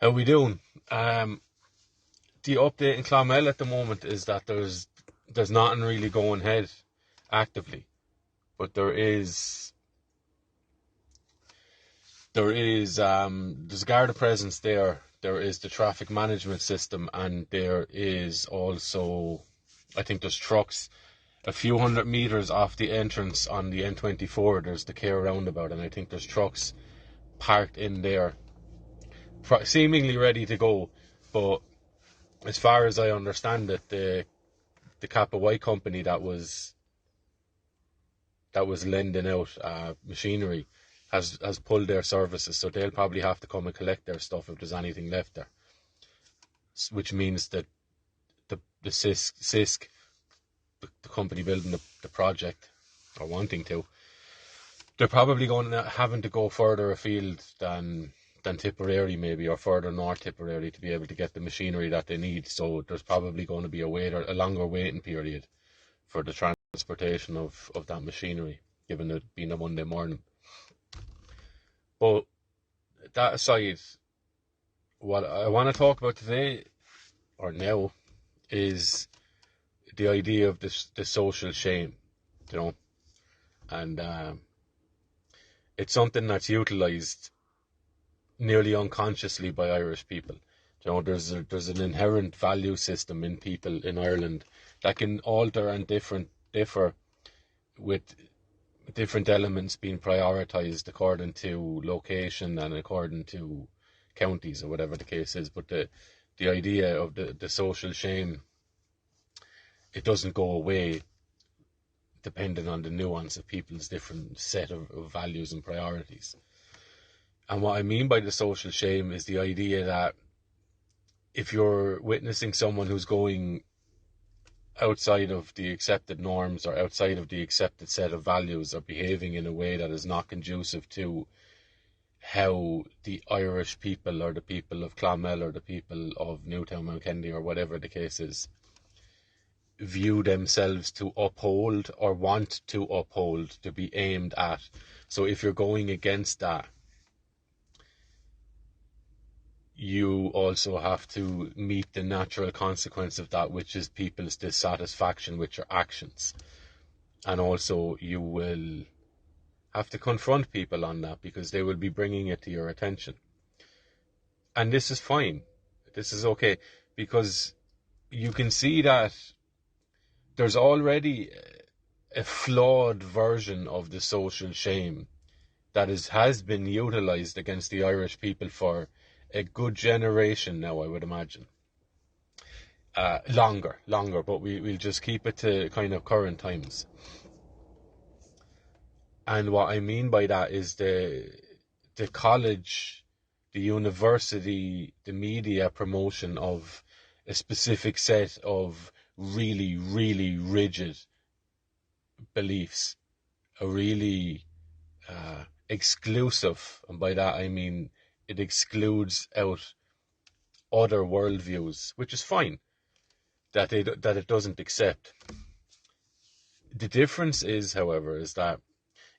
How we doing? The update in Clonmel at the moment is that there's nothing really going ahead actively, but there's a Garda presence there. There is the traffic management system, and there is also, I think there's trucks a few hundred meters off the entrance on the N24. There's the Care roundabout, and I think there's trucks parked in there, seemingly ready to go. But as far as I understand it, the Kappa White company that was lending out machinery has pulled their services, so they'll probably have to come and collect their stuff if there's anything left there. Which means that the CISC, the company building the project, or wanting to, they're probably having to go further afield than Tipperary maybe, or further north Tipperary, to be able to get the machinery that they need. So there's probably going to be a longer waiting period for the transportation of that machinery, given it being a Monday morning. But that aside, what I want to talk about today, or now, is the idea of the social shame, and it's something that's utilised nearly unconsciously by Irish people. There's an inherent value system in people in Ireland that can alter and differ, with different elements being prioritised according to location and according to counties, or whatever the case is. But the idea of the social shame, it doesn't go away depending on the nuance of people's different set of values and priorities. And what I mean by the social shame is the idea that if you're witnessing someone who's going outside of the accepted norms, or outside of the accepted set of values, or behaving in a way that is not conducive to how the Irish people, or the people of Clonmel, or the people of Newtown, Mount Kennedy, or whatever the case is, view themselves to uphold, or want to uphold, to be aimed at. So if you're going against that, you also have to meet the natural consequence of that, which is people's dissatisfaction with your actions. And also you will have to confront people on that, because they will be bringing it to your attention. And this is fine. This is okay, because you can see that there's already a flawed version of the social shame that has been utilised against the Irish people for a good generation now, I would imagine. Longer, but we'll just keep it to kind of current times. And what I mean by that is the college, the university, the media promotion of a specific set of really, really rigid beliefs, a really exclusive, and by that I mean it excludes out other worldviews, which is fine, that it doesn't accept. The difference is, however, is that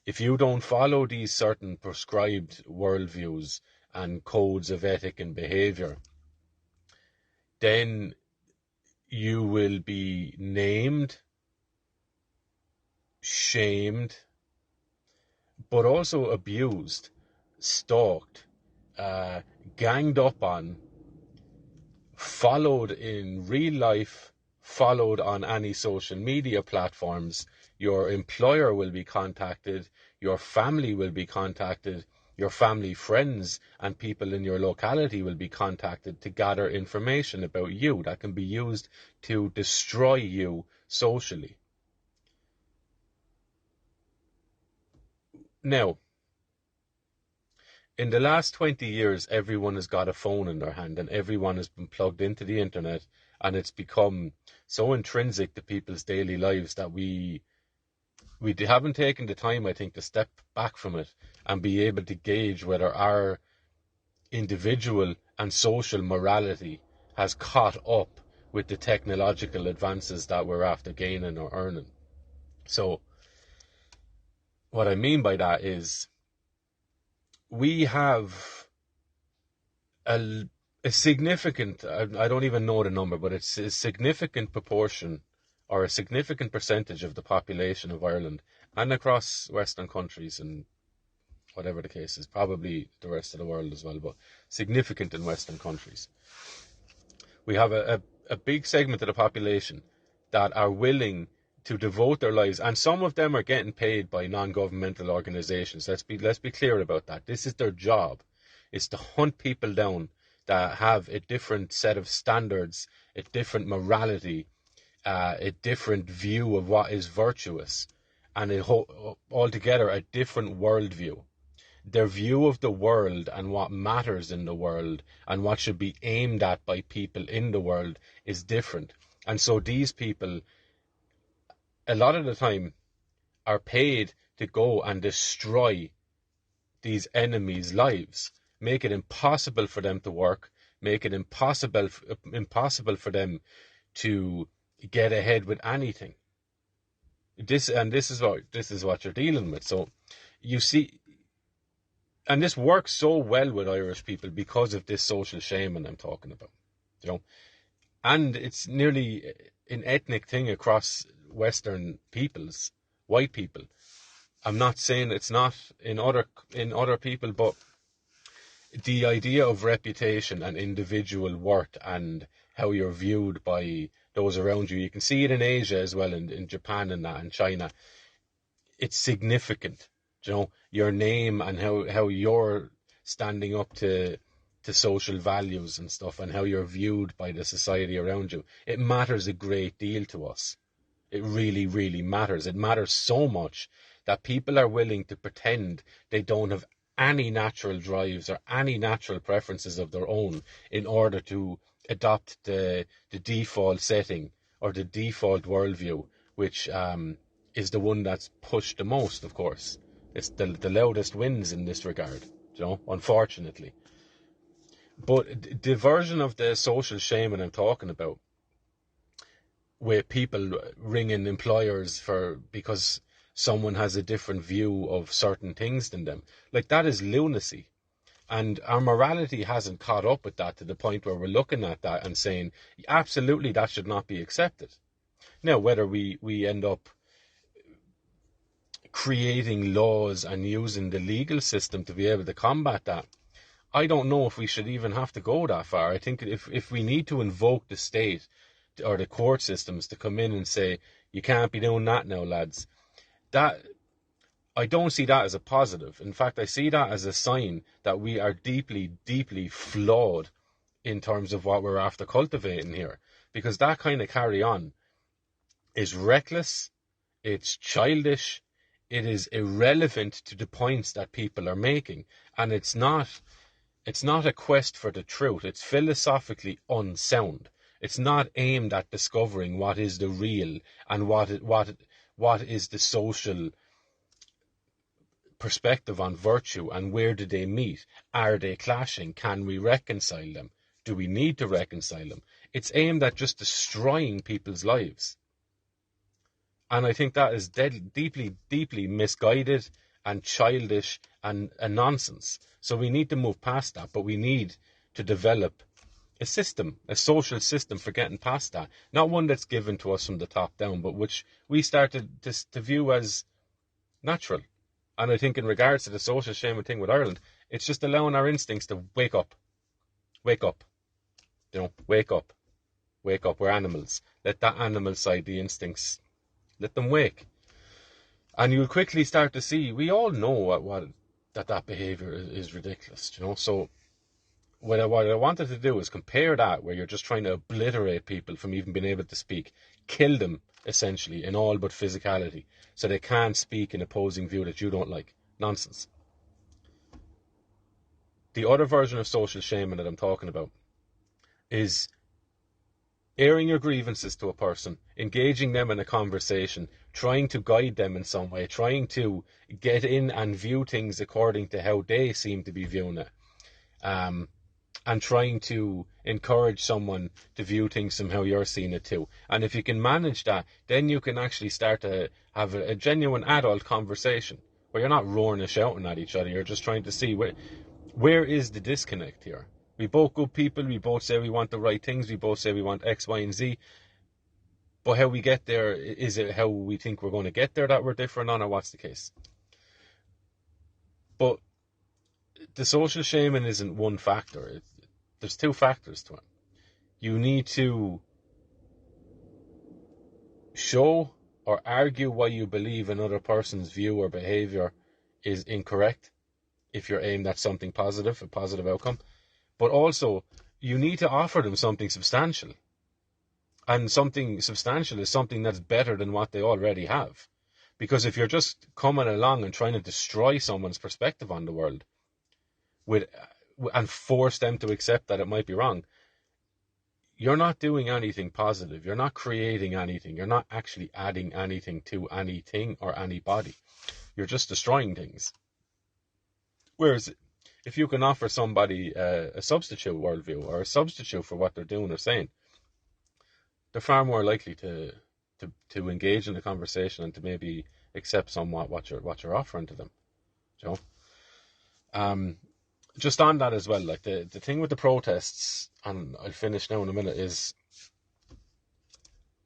if you don't follow these certain prescribed worldviews and codes of ethic and behaviour, then you will be named, shamed, but also abused, stalked, ganged up on, followed in real life, followed on any social media platforms. Your employer will be contacted, your family will be contacted, your family, friends, and people in your locality will be contacted to gather information about you that can be used to destroy you socially. Now, in the last 20 years, everyone has got a phone in their hand, and everyone has been plugged into the internet, and it's become so intrinsic to people's daily lives that we haven't taken the time, I think, to step back from it and be able to gauge whether our individual and social morality has caught up with the technological advances that we're after gaining or earning. So what I mean by that is we have a a significant, I don't even know the number, but it's a significant proportion or a significant percentage of the population of Ireland and across Western countries, and whatever the case is, probably the rest of the world as well, but significant in Western countries. We have a big segment of the population that are willing to devote their lives, and some of them are getting paid by non-governmental organisations. Let's be clear about that. This is their job, is to hunt people down that have a different set of standards, a different morality, a different view of what is virtuous, and altogether a different worldview. Their view of the world and what matters in the world and what should be aimed at by people in the world is different. And so these people, a lot of the time, are paid to go and destroy these enemies' lives, make it impossible for them to work, make it impossible for them to get ahead with anything. This is what you're dealing with. So you see, and this works so well with Irish people because of this social shaming I'm talking about, and it's nearly an ethnic thing across Western peoples, white people. I'm not saying it's not in other people, but the idea of reputation and individual worth and how you're viewed by those around you. You can see it in Asia as well, in Japan and that, and China. It's significant, your name and how you're standing up to social values and stuff, and how you're viewed by the society around you. It matters a great deal to us. It really, really matters. It matters so much that people are willing to pretend they don't have any natural drives or any natural preferences of their own in order to adopt the default setting or the default worldview, which is the one that's pushed the most, of course. It's the loudest wins in this regard, unfortunately. But the version of the social shaming I'm talking about, where people ringing employers because someone has a different view of certain things than them, like, that is lunacy. And our morality hasn't caught up with that to the point where we're looking at that and saying, absolutely, that should not be accepted. Now, whether we end up creating laws and using the legal system to be able to combat that, I don't know if we should even have to go that far. I think if we need to invoke the state or the court systems to come in and say, you can't be doing that now, lads, that, I don't see that as a positive. In fact, I see that as a sign that we are deeply, deeply flawed in terms of what we're after cultivating here. Because that kind of carry on is reckless, it's childish, it is irrelevant to the points that people are making. And it's not a quest for the truth. It's philosophically unsound. It's not aimed at discovering what is the real and what is the social perspective on virtue, and where do they meet? Are they clashing? Can we reconcile them? Do we need to reconcile them? It's aimed at just destroying people's lives. And I think that is deeply, deeply misguided and childish and nonsense. So we need to move past that, but we need to develop a system, a social system for getting past that. Not one that's given to us from the top down, but which we started to view as natural. And I think in regards to the social shaming thing with Ireland, it's just allowing our instincts to wake up. Wake up. Wake up. Wake up. We're animals. Let that animal side, the instincts, let them wake. And you'll quickly start to see, we all know that behaviour is ridiculous, So what I wanted to do is compare that, where you're just trying to obliterate people from even being able to speak, kill them, essentially, in all but physicality, so they can't speak an opposing view that you don't like. Nonsense. The other version of social shaming that I'm talking about is airing your grievances to a person, engaging them in a conversation, trying to guide them in some way, trying to get in and view things according to how they seem to be viewing it, and trying to encourage someone to view things from how you're seeing it too. And if you can manage that, then you can actually start to have a genuine adult conversation where you're not roaring and shouting at each other. You're just trying to see where is the disconnect here. We both good people. We both say we want the right things. We both say we want X, Y, and Z. But how we get there, is it how we think we're going to get there that we're different on, or what's the case? But the social shaming isn't one factor. There's two factors to it. You need to show or argue why you believe another person's view or behaviour is incorrect if you're aimed at something positive, a positive outcome. But also, you need to offer them something substantial. And something substantial is something that's better than what they already have. Because if you're just coming along and trying to destroy someone's perspective on the world and force them to accept that it might be wrong, you're not doing anything positive. You're not creating anything. You're not actually adding anything to anything or anybody. You're just destroying things. Whereas if you can offer somebody a substitute worldview or a substitute for what they're doing or saying, they're far more likely to engage in the conversation and to maybe accept somewhat what you're offering to them. You know? Just on that as well, like the thing with the protests, and I'll finish now in a minute, is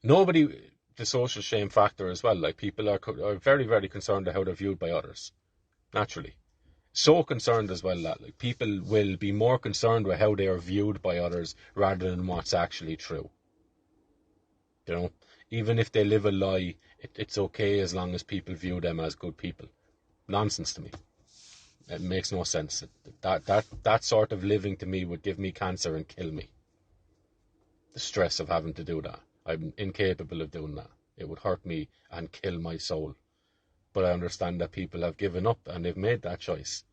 the social shame factor as well. Like people are very, very concerned about how they're viewed by others, naturally. So concerned as well that like people will be more concerned with how they are viewed by others rather than what's actually true. You know, even if they live a lie, it's okay as long as people view them as good people. Nonsense to me. It makes no sense. That sort of living to me would give me cancer and kill me. The stress of having to do that. I'm incapable of doing that. It would hurt me and kill my soul. But I understand that people have given up and they've made that choice.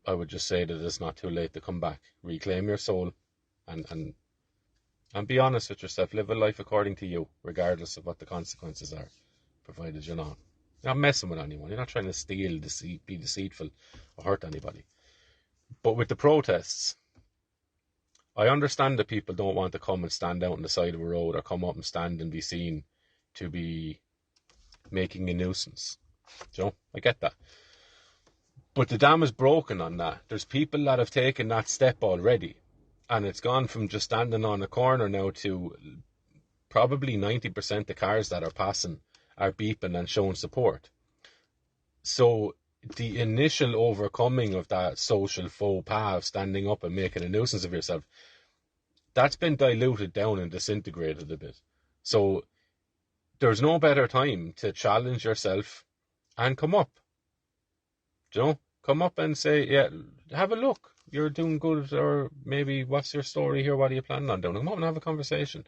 I would just say that it's not too late to come back. Reclaim your soul and be honest with yourself. Live a life according to you, regardless of what the consequences are, provided you're not messing with anyone. You're not trying to steal, be deceitful, or hurt anybody. But with the protests, I understand that people don't want to come and stand out on the side of a road or come up and stand and be seen to be making a nuisance. You know, I get that. But the dam is broken on that. There's people that have taken that step already. And it's gone from just standing on a corner now to probably 90% the cars that are passing are beeping and showing support. So the initial overcoming of that social faux pas of standing up and making a nuisance of yourself, that's been diluted down and disintegrated a bit. So there's no better time to challenge yourself and come up. You know, come up and say, yeah, have a look. You're doing good, or maybe what's your story here? What are you planning on doing? Come up and have a conversation.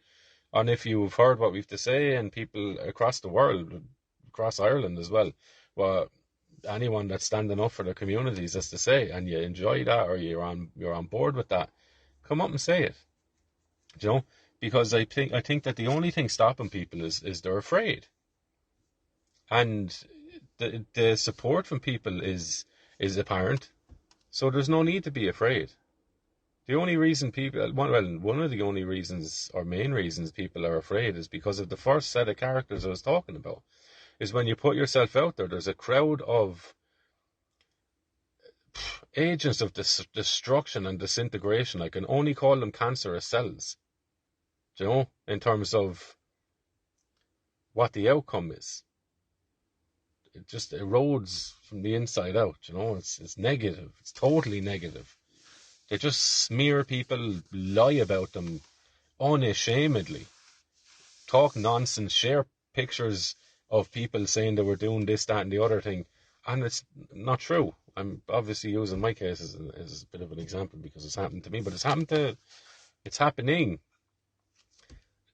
And if you've heard what we have to say, and people across the world, across Ireland as well, anyone that's standing up for their communities has to say, and you enjoy that, or you're on board with that, come up and say it. You know, because I think that the only thing stopping people is they're afraid, and the support from people is apparent, so there's no need to be afraid. The only reason one of the only reasons or main reasons people are afraid is because of the first set of characters I was talking about. Is when you put yourself out there, there's a crowd of agents of destruction and disintegration. I can only call them cancerous cells. Do you know, in terms of what the outcome is. It just erodes from the inside out. You know, it's negative. It's totally negative. They just smear people, lie about them unashamedly, talk nonsense, share pictures of people saying they were doing this, that, and the other thing, and it's not true. I'm obviously using my case as a bit of an example because it's happened to me, but it's happening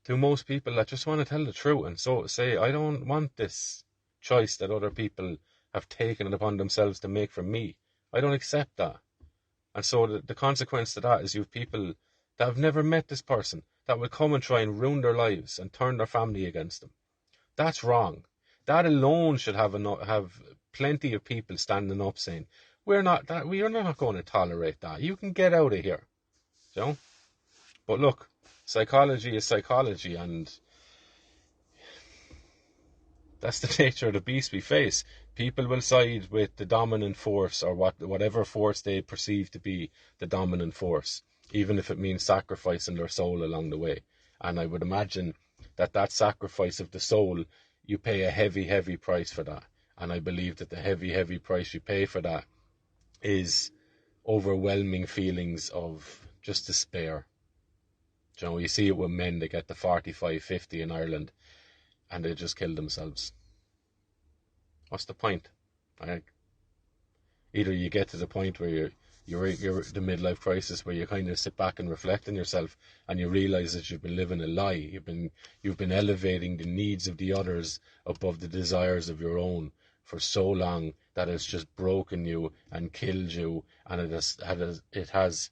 to most people that just want to tell the truth and so say, I don't want this choice that other people have taken it upon themselves to make for me. I don't accept that. And so the consequence to that is you have people that have never met this person that will come and try and ruin their lives and turn their family against them. That's wrong. That alone should have plenty of people standing up saying, we are not going to tolerate that. You can get out of here. You know? But look, psychology is psychology, and that's the nature of the beast we face. People will side with the dominant force, or whatever force they perceive to be the dominant force. even if it means sacrificing their soul along the way. And I would imagine that sacrifice of the soul, you pay a heavy, heavy price for that. And I believe that the heavy, heavy price you pay for that is overwhelming feelings of just despair. You know, you see it with men, they get to 45, 50 in Ireland and they just kill themselves. What's the point? Either you get to the point where you're the midlife crisis where you kind of sit back and reflect on yourself and you realise that you've been living a lie. You've been elevating the needs of the others above the desires of your own for so long that it's just broken you and killed you, and it has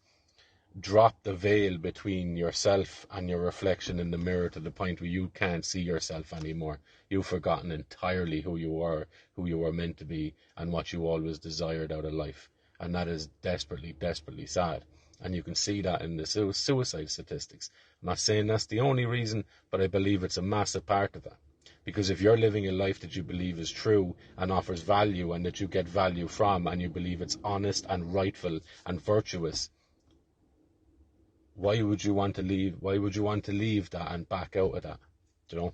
dropped the veil between yourself and your reflection in the mirror to the point where you can't see yourself anymore. You've forgotten entirely who you were meant to be, and what you always desired out of life. And that is desperately, desperately sad. And you can see that in the suicide statistics. I'm not saying that's the only reason, but I believe it's a massive part of that. Because if you're living a life that you believe is true and offers value and that you get value from, and you believe it's honest and rightful and virtuous, why would you want to leave? Why would you want to leave that and back out of that? You know?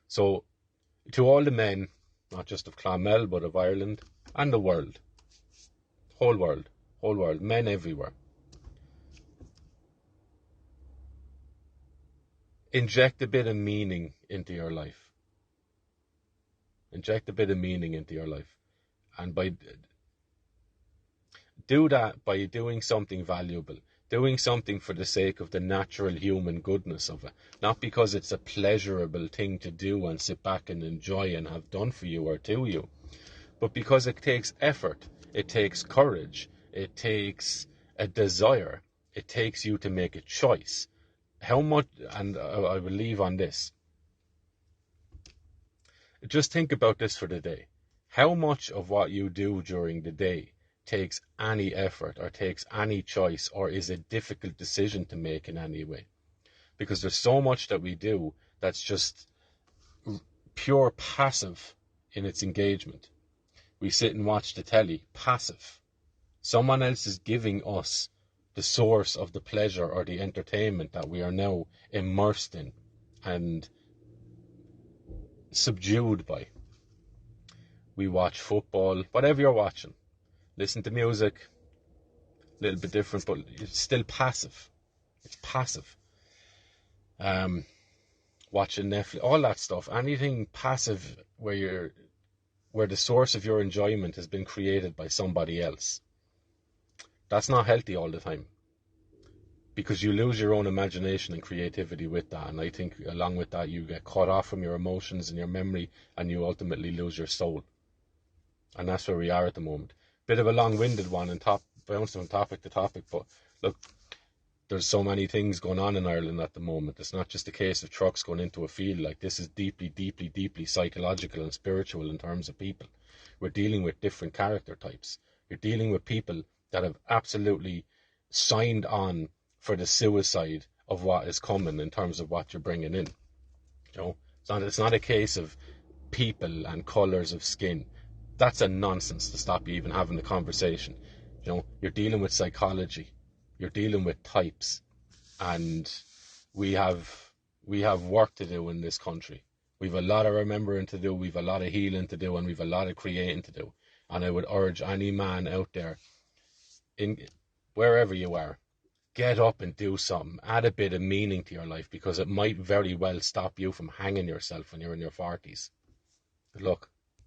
So, to all the men, not just of Clonmel, but of Ireland and the world, whole world, men everywhere, inject a bit of meaning into your life. Inject a bit of meaning into your life. And do that by doing something valuable. Doing something for the sake of the natural human goodness of it. Not because it's a pleasurable thing to do and sit back and enjoy and have done for you or to you. But because it takes effort. It takes courage. It takes a desire. It takes you to make a choice. How much, and I will leave on this. Just think about this for the day. How much of what you do during the day takes any effort or takes any choice or is a difficult decision to make in any way? Because there's so much that we do that's just pure passive in its engagement. We sit and watch the telly, passive. Someone else is giving us the source of the pleasure or the entertainment that we are now immersed in and subdued by. We watch football, whatever you're watching. Listen to music, a little bit different, but it's still passive. It's passive. Watching Netflix, all that stuff. Anything passive where the source of your enjoyment has been created by somebody else. That's not healthy all the time. Because you lose your own imagination and creativity with that. And I think along with that, you get cut off from your emotions and your memory, and you ultimately lose your soul. And that's where we are at the moment. Bit of a long-winded one and bouncing from topic to topic, but look, there's so many things going on in Ireland at the moment. It's not just a case of trucks going into a field. Like, this is deeply, deeply, deeply psychological and spiritual in terms of people. We're dealing with different character types. You're dealing with people that have absolutely signed on for the suicide of what is coming in terms of what you're bringing in. You know, it's not a case of people and colours of skin. That's a nonsense to stop you even having the conversation. You know, you're dealing with psychology. You're dealing with types. And we have work to do in this country. We've a lot of remembering to do. We've a lot of healing to do. And we've a lot of creating to do. And I would urge any man out there, in wherever you are, get up and do something. Add a bit of meaning to your life, because it might very well stop you from hanging yourself when you're in your 40s. Good luck.